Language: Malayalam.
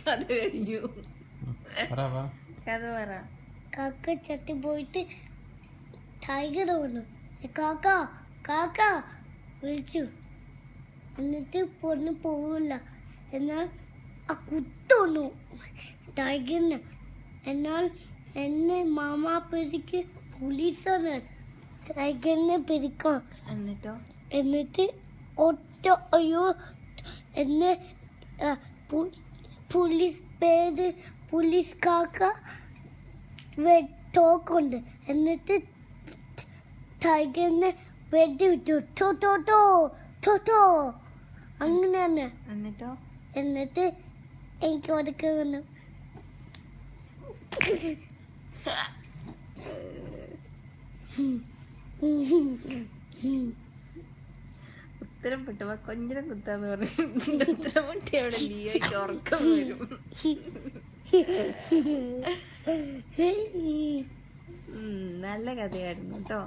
കഥ കഴിഞ്ഞു. കഥ പറ. കാക്ക ചത്തി പോയിട്ട് ടൈഗർ വന്നു. കാക്ക കാക്ക വിളിച്ചു. എന്നിട്ട് പൊണ്ണു പോവില്ല. എന്നാൽ ആ കുത്തൊന്നു ടൈഗറിന്. എന്നാൽ എന്നെ മാമാ പിടിക്ക് പോലീസാണ് ടൈഗറിനെ പിടിക്കാം. എന്നിട്ട് ഒറ്റ അയ്യോ എന്നെ പോലീസ് കാക്ക തോക്കുണ്ട്. എന്നിട്ട് ടൈഗറിനെ വെടിവിട്ടു. ടോ അങ്ങനെയാണ്. എന്നിട്ട് എനിക്ക് ഒതുക്കി വന്നു. ഉത്തരം പെട്ടപ്പോ കൊഞ്ചനം കുത്താന്ന് പറഞ്ഞു. ഉത്തരം മുട്ടി അവിടെ ലിയോയ്ക്ക് ഉറക്കം വരും. നല്ല കഥയായിരുന്നു കേട്ടോ.